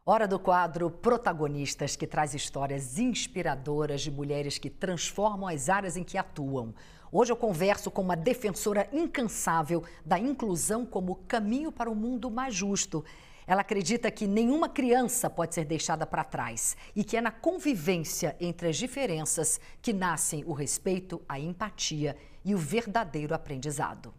Hora do quadro Protagonistas, que traz histórias inspiradoras de mulheres que transformam as áreas em que atuam. Hoje eu converso com uma defensora incansável da inclusão como caminho para um mundo mais justo. Ela acredita que nenhuma criança pode ser deixada para trás e que é na convivência entre as diferenças que nascem o respeito, a empatia e o verdadeiro aprendizado.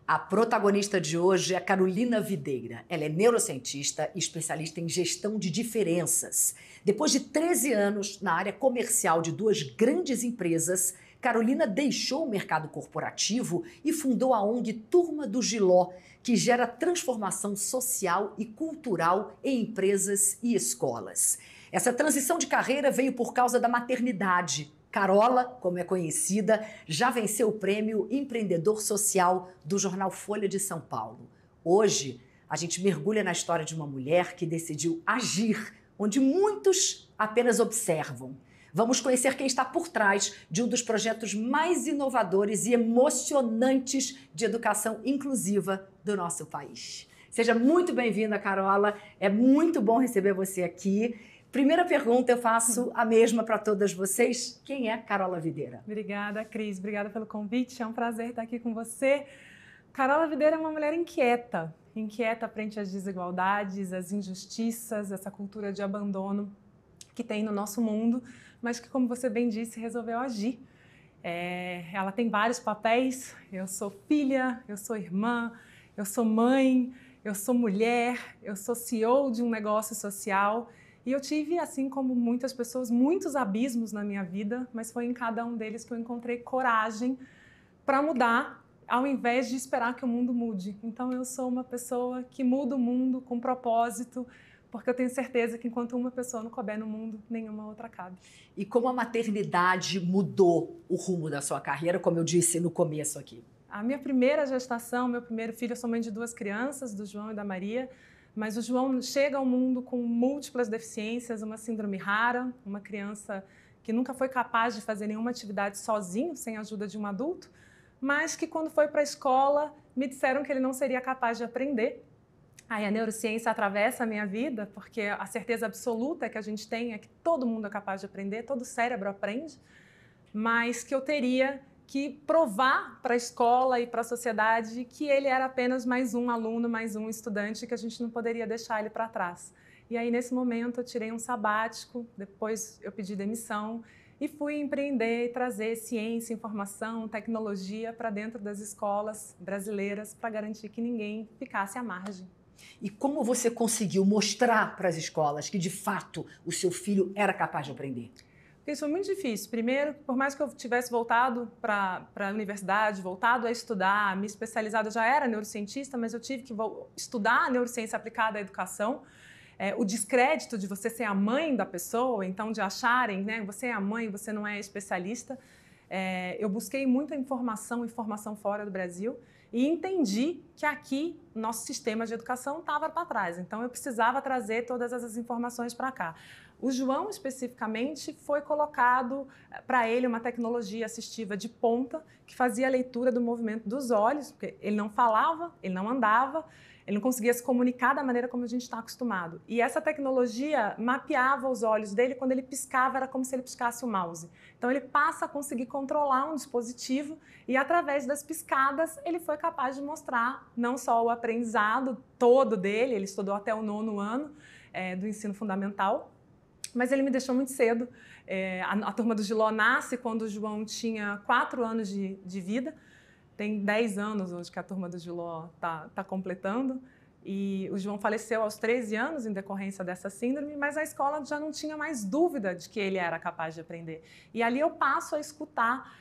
A protagonista de hoje é Carolina Videira. Ela é neurocientista e especialista em gestão de diferenças. Depois de 13 anos na área comercial de duas grandes empresas, Carolina deixou o mercado corporativo e fundou a ONG Turma do Giló, que gera transformação social e cultural em empresas e escolas. Essa transição de carreira veio por causa da maternidade. Carola, como é conhecida, já venceu o prêmio Empreendedor Social do jornal Folha de São Paulo. Hoje, a gente mergulha na história de uma mulher que decidiu agir, onde muitos apenas observam. Vamos conhecer quem está por trás de um dos projetos mais inovadores e emocionantes de educação inclusiva do nosso país. Seja muito bem-vinda, Carola. É muito bom receber você aqui. Primeira pergunta, eu faço a mesma para todas vocês. Quem é Carola Videira? Obrigada, Cris. Obrigada pelo convite. É um prazer estar aqui com você. Carola Videira é uma mulher inquieta. Inquieta frente às desigualdades, às injustiças, essa cultura de abandono que tem no nosso mundo, mas que, como você bem disse, resolveu agir. Ela tem vários papéis. Eu sou filha, eu sou irmã, eu sou mãe, eu sou mulher, eu sou CEO de um negócio social. E eu tive, assim como muitas pessoas, muitos abismos na minha vida, mas foi em cada um deles que eu encontrei coragem para mudar, ao invés de esperar que o mundo mude. Então eu sou uma pessoa que muda o mundo com propósito, porque eu tenho certeza que enquanto uma pessoa não couber no mundo, nenhuma outra cabe. E como a maternidade mudou o rumo da sua carreira, como eu disse no começo aqui? A minha primeira gestação, meu primeiro filho, eu sou mãe de duas crianças, do João e da Maria. Mas o João chega ao mundo com múltiplas deficiências, uma síndrome rara, uma criança que nunca foi capaz de fazer nenhuma atividade sozinho, sem a ajuda de um adulto, mas que quando foi para a escola me disseram que ele não seria capaz de aprender. Aí a neurociência atravessa a minha vida, porque a certeza absoluta que a gente tem é que todo mundo é capaz de aprender, todo cérebro aprende, mas que eu teria que provar para a escola e para a sociedade que ele era apenas mais um aluno, mais um estudante, que a gente não poderia deixar ele para trás. E aí, nesse momento, eu tirei um sabático, depois eu pedi demissão e fui empreender e trazer ciência, informação, tecnologia para dentro das escolas brasileiras para garantir que ninguém ficasse à margem. E como você conseguiu mostrar para as escolas que, de fato, o seu filho era capaz de aprender? Isso foi muito difícil. Primeiro, por mais que eu tivesse voltado para a universidade, voltado a estudar, me especializado, eu já era neurocientista, mas eu tive que estudar a neurociência aplicada à educação. O descrédito de você ser a mãe da pessoa, então de acharem, né, você é a mãe, você não é especialista. Eu busquei muita informação fora do Brasil e entendi que aqui nosso sistema de educação estava para trás. Então eu precisava trazer todas essas informações para cá. O João, especificamente, foi colocado para ele uma tecnologia assistiva de ponta que fazia a leitura do movimento dos olhos, porque ele não falava, ele não andava, ele não conseguia se comunicar da maneira como a gente está acostumado. E essa tecnologia mapeava os olhos dele, quando ele piscava era como se ele piscasse o mouse. Então ele passa a conseguir controlar um dispositivo e através das piscadas ele foi capaz de mostrar não só o aprendizado todo dele, ele estudou até o 9º ano do ensino fundamental, mas ele me deixou muito cedo. A Turma do Giló nasce quando o João tinha 4 anos de vida. Tem 10 anos hoje que a Turma do Giló tá completando. E o João faleceu aos 13 anos em decorrência dessa síndrome, mas a escola já não tinha mais dúvida de que ele era capaz de aprender. E ali eu passo a escutar,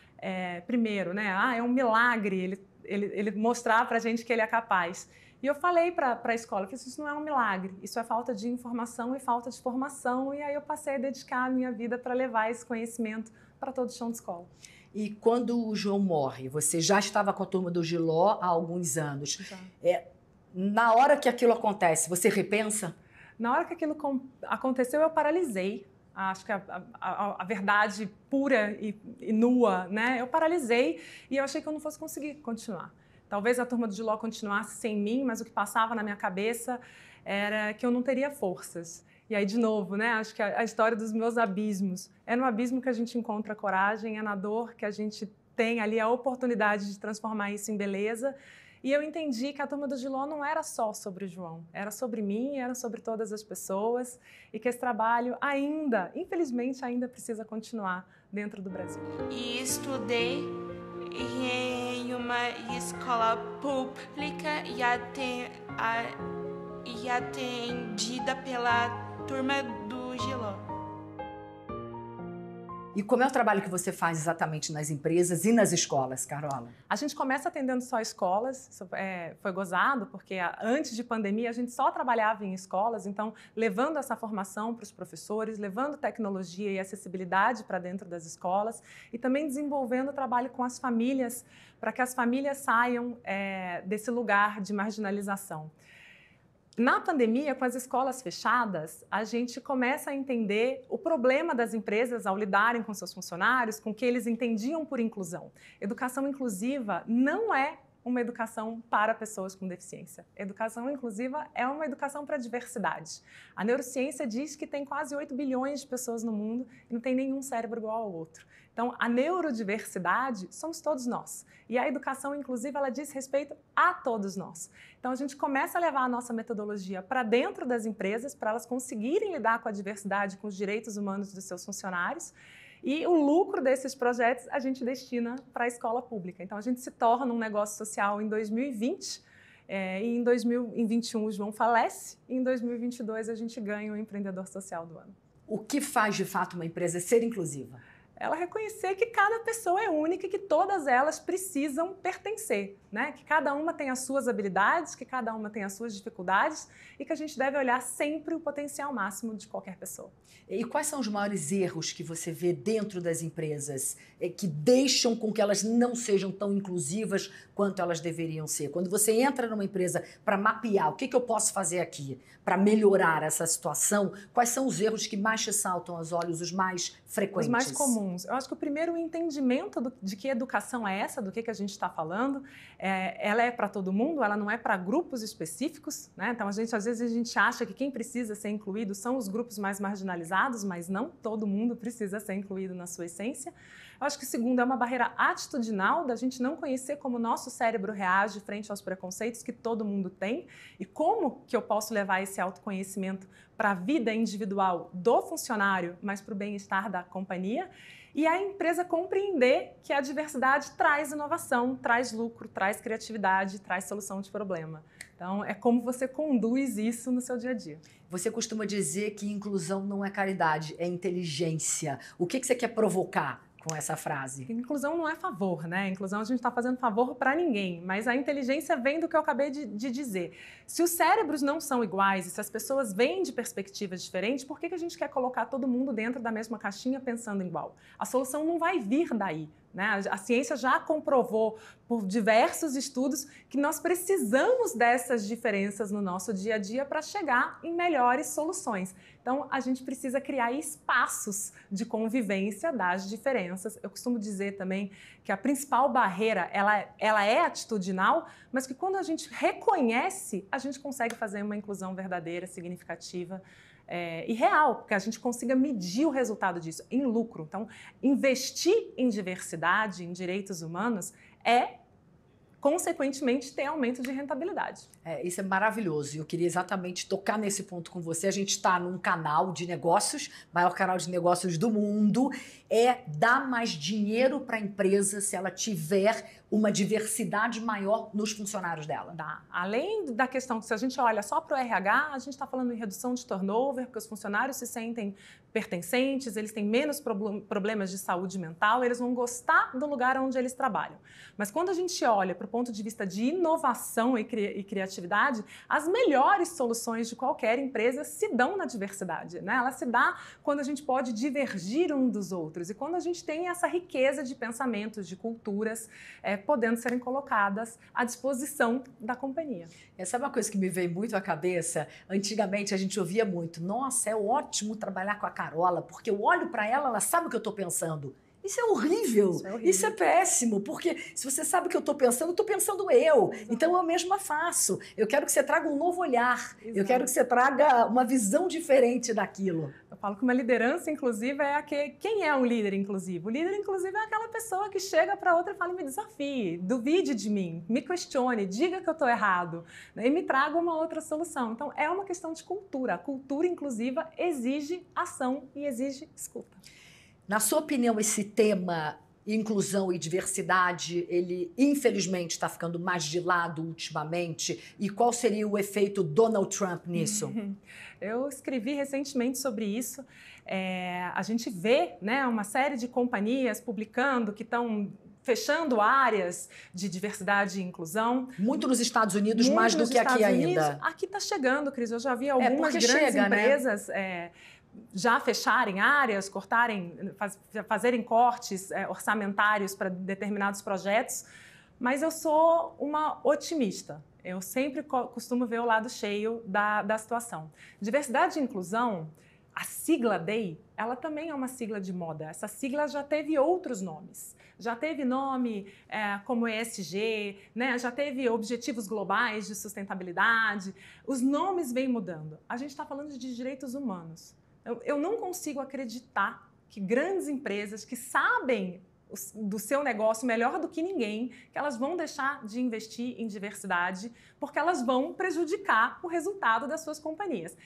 primeiro, né? É um milagre ele mostrar para a gente que ele é capaz. E eu falei para a escola que isso não é um milagre, isso é falta de informação e falta de formação. E aí eu passei a dedicar a minha vida para levar esse conhecimento para todo o chão de escola. E quando o João morre, você já estava com a Turma do Giló há alguns anos. Na hora que aquilo acontece, você repensa? Na hora que aquilo aconteceu, eu paralisei. Acho que a verdade pura e nua, né? Eu paralisei e eu achei que eu não fosse conseguir continuar. Talvez a turma do Giló continuasse sem mim, mas o que passava na minha cabeça era que eu não teria forças. E aí, de novo, né, acho que a história dos meus abismos. É no abismo que a gente encontra coragem, é na dor que a gente tem ali a oportunidade de transformar isso em beleza. E eu entendi que a turma do Giló não era só sobre o João, era sobre mim, era sobre todas as pessoas, e que esse trabalho ainda, infelizmente, ainda precisa continuar dentro do Brasil. E estudei em uma escola pública e atendida pela turma do Giló. E como é o trabalho que você faz exatamente nas empresas e nas escolas, Carola? A gente começa atendendo só escolas, foi gozado, porque antes de pandemia a gente só trabalhava em escolas, então levando essa formação para os professores, levando tecnologia e acessibilidade para dentro das escolas e também desenvolvendo o trabalho com as famílias, para que as famílias saiam desse lugar de marginalização. Na pandemia, com as escolas fechadas, a gente começa a entender o problema das empresas ao lidarem com seus funcionários, com o que eles entendiam por inclusão. Educação inclusiva não é uma educação para pessoas com deficiência. Educação inclusiva é uma educação para a diversidade. A neurociência diz que tem quase 8 bilhões de pessoas no mundo e não tem nenhum cérebro igual ao outro. Então, a neurodiversidade somos todos nós. E a educação inclusiva, ela diz respeito a todos nós. Então, a gente começa a levar a nossa metodologia para dentro das empresas, para elas conseguirem lidar com a diversidade, com os direitos humanos dos seus funcionários. E o lucro desses projetos a gente destina para a escola pública. Então, a gente se torna um negócio social em 2020, e em 2021 o João falece, e em 2022 a gente ganha o empreendedor social do ano. O que faz, de fato, uma empresa ser inclusiva? Ela reconhecer que cada pessoa é única e que todas elas precisam pertencer, né? Que cada uma tem as suas habilidades, que cada uma tem as suas dificuldades e que a gente deve olhar sempre o potencial máximo de qualquer pessoa. E quais são os maiores erros que você vê dentro das empresas que deixam com que elas não sejam tão inclusivas quanto elas deveriam ser? Quando você entra numa empresa para mapear o que eu posso fazer aqui para melhorar essa situação, quais são os erros que mais te saltam aos olhos, os mais frequentes? Os mais comuns. Eu acho que o primeiro, o entendimento de que educação é essa, do que a gente está falando, ela é para todo mundo, ela não é para grupos específicos, né? Então, às vezes a gente acha que quem precisa ser incluído são os grupos mais marginalizados, mas não todo mundo precisa ser incluído na sua essência. Eu acho que o segundo é uma barreira atitudinal da gente não conhecer como o nosso cérebro reage frente aos preconceitos que todo mundo tem e como que eu posso levar esse autoconhecimento para a vida individual do funcionário, mas para o bem-estar da companhia. E a empresa compreender que a diversidade traz inovação, traz lucro, traz criatividade, traz solução de problema. Então, é como você conduz isso no seu dia a dia. Você costuma dizer que inclusão não é caridade, é inteligência. O que você quer provocar com essa frase? Inclusão não é favor, né? Inclusão a gente está fazendo favor para ninguém, mas a inteligência vem do que eu acabei de dizer. Se os cérebros não são iguais e se as pessoas vêm de perspectivas diferentes, por que a gente quer colocar todo mundo dentro da mesma caixinha pensando igual? A solução não vai vir daí. Né? A ciência já comprovou por diversos estudos que nós precisamos dessas diferenças no nosso dia a dia para chegar em melhores soluções. Então, a gente precisa criar espaços de convivência das diferenças. Eu costumo dizer também que a principal barreira, ela é atitudinal, mas que quando a gente reconhece, a gente consegue fazer uma inclusão verdadeira, significativa, e real, que a gente consiga medir o resultado disso em lucro. Então, investir em diversidade, em direitos humanos, consequentemente, ter aumento de rentabilidade. Isso é maravilhoso. Eu queria exatamente tocar nesse ponto com você. A gente está num canal de negócios, maior canal de negócios do mundo. Dar mais dinheiro para a empresa se ela tiver uma diversidade maior nos funcionários dela. Dá. Além da questão que se a gente olha só para o RH, a gente está falando em redução de turnover, porque os funcionários se sentem pertencentes, eles têm menos problemas de saúde mental, eles vão gostar do lugar onde eles trabalham. Mas quando a gente olha para o ponto de vista de inovação e criatividade, as melhores soluções de qualquer empresa se dão na diversidade, né? Ela se dá quando a gente pode divergir um dos outros e quando a gente tem essa riqueza de pensamentos, de culturas, podendo serem colocadas à disposição da companhia. Sabe uma coisa que me veio muito à cabeça? Antigamente a gente ouvia muito, nossa, é ótimo trabalhar com a Carola, porque eu olho para ela, ela sabe o que eu estou pensando. Isso é horrível, isso é péssimo, porque se você sabe o que eu estou pensando eu. Exato. Então eu mesma faço. Eu quero que você traga um novo olhar, Exato. eu quero que você traga uma visão diferente daquilo. Eu falo que uma liderança inclusiva é quem é um líder inclusivo? O líder inclusivo é aquela pessoa que chega para outra e fala, me desafie, duvide de mim, me questione, diga que eu estou errado, né, e me traga uma outra solução. Então é uma questão de cultura. A cultura inclusiva exige ação e exige escuta. Na sua opinião, esse tema inclusão e diversidade, ele infelizmente está ficando mais de lado ultimamente? E qual seria o efeito Donald Trump nisso? Eu escrevi recentemente sobre isso. A gente vê, né, uma série de companhias publicando que estão fechando áreas de diversidade e inclusão. Muito nos Estados Unidos, mais do que aqui ainda. Aqui está chegando, Cris. Eu já vi algumas grandes empresas... Né? Já fecharem áreas, fazerem cortes orçamentários para determinados projetos, mas eu sou uma otimista. Eu sempre costumo ver o lado cheio da situação. Diversidade e inclusão, a sigla DEI, ela também é uma sigla de moda. Essa sigla já teve outros nomes. Já teve nome como ESG, né? Já teve objetivos globais de sustentabilidade. Os nomes vêm mudando. A gente está falando de direitos humanos. Eu não consigo acreditar que grandes empresas que sabem do seu negócio melhor do que ninguém, que elas vão deixar de investir em diversidade porque elas vão prejudicar o resultado das suas companhias.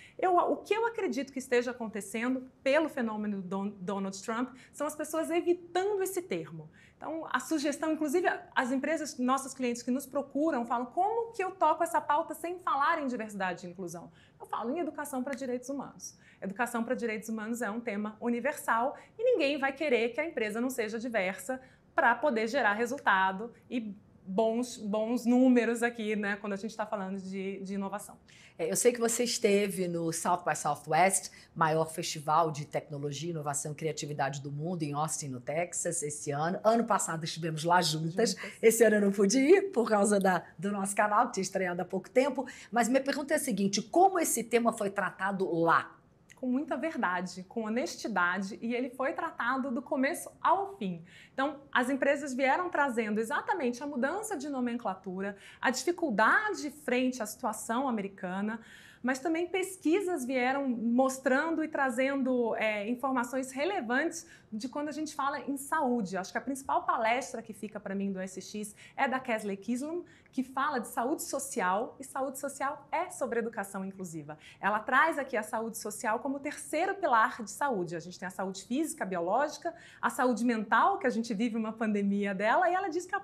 O que eu acredito que esteja acontecendo pelo fenômeno do Donald Trump são as pessoas evitando esse termo. Então, a sugestão, inclusive as empresas, nossos clientes que nos procuram, falam como que eu toco essa pauta sem falar em diversidade e inclusão? Eu falo em educação para direitos humanos. Educação para direitos humanos é um tema universal e ninguém vai querer que a empresa não seja diversa para poder gerar resultado e bons números aqui, né, quando a gente está falando de inovação. Eu sei que você esteve no South by Southwest, maior festival de tecnologia, inovação e criatividade do mundo, em Austin, no Texas, esse ano. Ano passado estivemos lá juntas. Esse ano eu não pude ir por causa do nosso canal, que tinha estreado há pouco tempo. Mas minha pergunta é a seguinte, como esse tema foi tratado lá? Com muita verdade, com honestidade, e ele foi tratado do começo ao fim. Então, as empresas vieram trazendo exatamente a mudança de nomenclatura, a dificuldade frente à situação americana, mas também pesquisas vieram mostrando e trazendo informações relevantes de quando a gente fala em saúde. Acho que a principal palestra que fica para mim do SX é da Kesley Kislam, que fala de saúde social, e saúde social é sobre educação inclusiva. Ela traz aqui a saúde social como o terceiro pilar de saúde. A gente tem a saúde física, biológica, a saúde mental, que a gente vive uma pandemia dela, e ela diz que a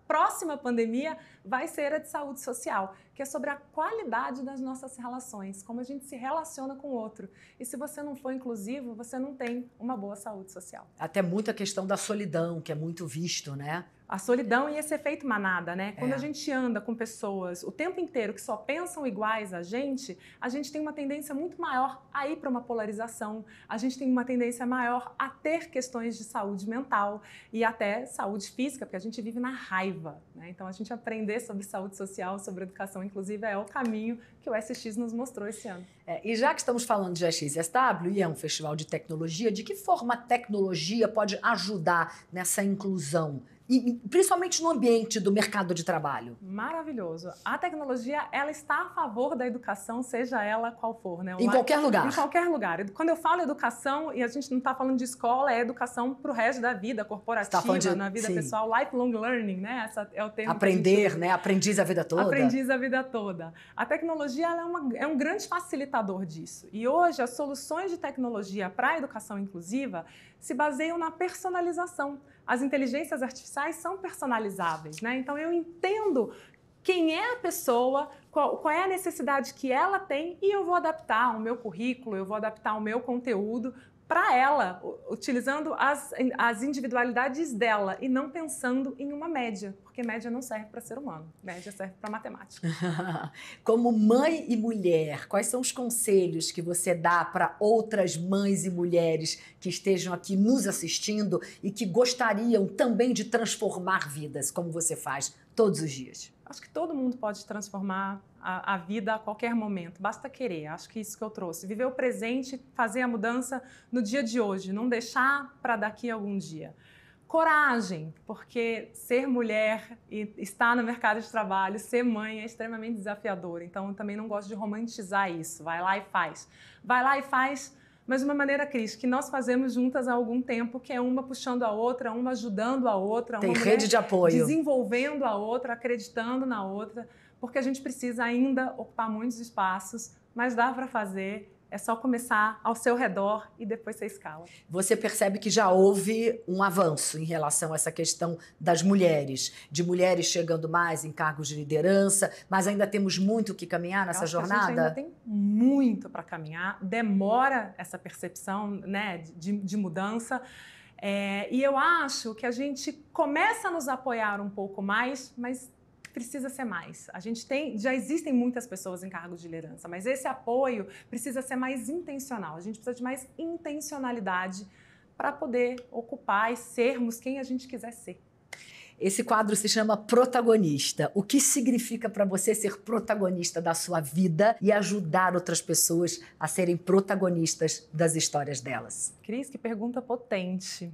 próxima pandemia vai ser a de saúde social, que é sobre a qualidade das nossas relações, como a gente se relaciona com o outro. E se você não for inclusivo, você não tem uma boa saúde social. Até muito a questão da solidão, que é muito visto, né? A solidão e esse efeito manada, né? Quando a gente anda com pessoas o tempo inteiro que só pensam iguais a gente tem uma tendência muito maior a ir para uma polarização, a gente tem uma tendência maior a ter questões de saúde mental e até saúde física, porque a gente vive na raiva, né? Então, a gente aprender sobre saúde social, sobre educação inclusiva é o caminho que o SX nos mostrou esse ano. E já que estamos falando de SXSW, e é um festival de tecnologia, de que forma a tecnologia pode ajudar nessa inclusão? E principalmente no ambiente do mercado de trabalho. Maravilhoso. A tecnologia, ela está a favor da educação, seja ela qual for, né? Em qualquer lugar. Em qualquer lugar. Quando eu falo educação, e a gente não está falando de escola, é educação para o resto da vida corporativa, na vida pessoal, lifelong learning, né? Essa é o termo. Aprender, né? Aprendiz a vida toda. Aprendiz a vida toda. A tecnologia ela é um grande facilitador disso. E hoje, as soluções de tecnologia para a educação inclusiva se baseiam na personalização. As inteligências artificiais são personalizáveis, né? Então, eu entendo quem é a pessoa, qual é a necessidade que ela tem e eu vou adaptar o meu currículo, eu vou adaptar o meu conteúdo para ela, utilizando as individualidades dela e não pensando em uma média, porque média não serve para ser humano, média serve para matemática. Como mãe e mulher, quais são os conselhos que você dá para outras mães e mulheres que estejam aqui nos assistindo e que gostariam também de transformar vidas, como você faz todos os dias? Acho que todo mundo pode transformar a vida a qualquer momento, basta querer. Acho que isso que eu trouxe. Viver o presente, fazer a mudança no dia de hoje, não deixar para daqui a algum dia. Coragem, porque ser mulher e estar no mercado de trabalho, ser mãe é extremamente desafiador. Então, eu também não gosto de romantizar isso. Vai lá e faz. Vai lá e faz, mas de uma maneira, Cris, que nós fazemos juntas há algum tempo, que é uma puxando a outra, uma ajudando a outra. Tem uma rede de apoio. Desenvolvendo a outra, acreditando na outra, porque a gente precisa ainda ocupar muitos espaços, mas dá para fazer. É só começar ao seu redor e depois você escala. Você percebe que já houve um avanço em relação a essa questão das mulheres, de mulheres chegando mais em cargos de liderança, mas ainda temos muito que caminhar nessa jornada? A gente ainda tem muito para caminhar, demora essa percepção, né, de mudança. E eu acho que a gente começa a nos apoiar um pouco mais, mas precisa ser mais. Já existem muitas pessoas em cargos de liderança, mas esse apoio precisa ser mais intencional. A gente precisa de mais intencionalidade para poder ocupar e sermos quem a gente quiser ser. Esse quadro se chama Protagonista. O que significa para você ser protagonista da sua vida e ajudar outras pessoas a serem protagonistas das histórias delas? Cris, que pergunta potente.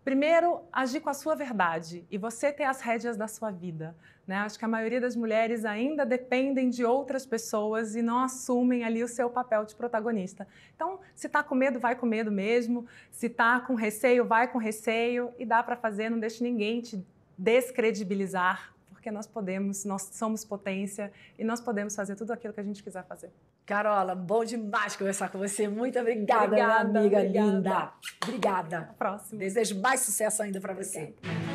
Primeiro, agir com a sua verdade e você ter as rédeas da sua vida. Né? Acho que a maioria das mulheres ainda dependem de outras pessoas e não assumem ali o seu papel de protagonista. Então, se está com medo, vai com medo mesmo. Se está com receio, vai com receio. E dá para fazer, não deixe ninguém te descredibilizar, porque nós somos potência e nós podemos fazer tudo aquilo que a gente quiser fazer. Carola, bom demais conversar com você. Muito obrigada, minha amiga linda. Obrigada. Até a próxima. Desejo mais sucesso ainda para você. Obrigada.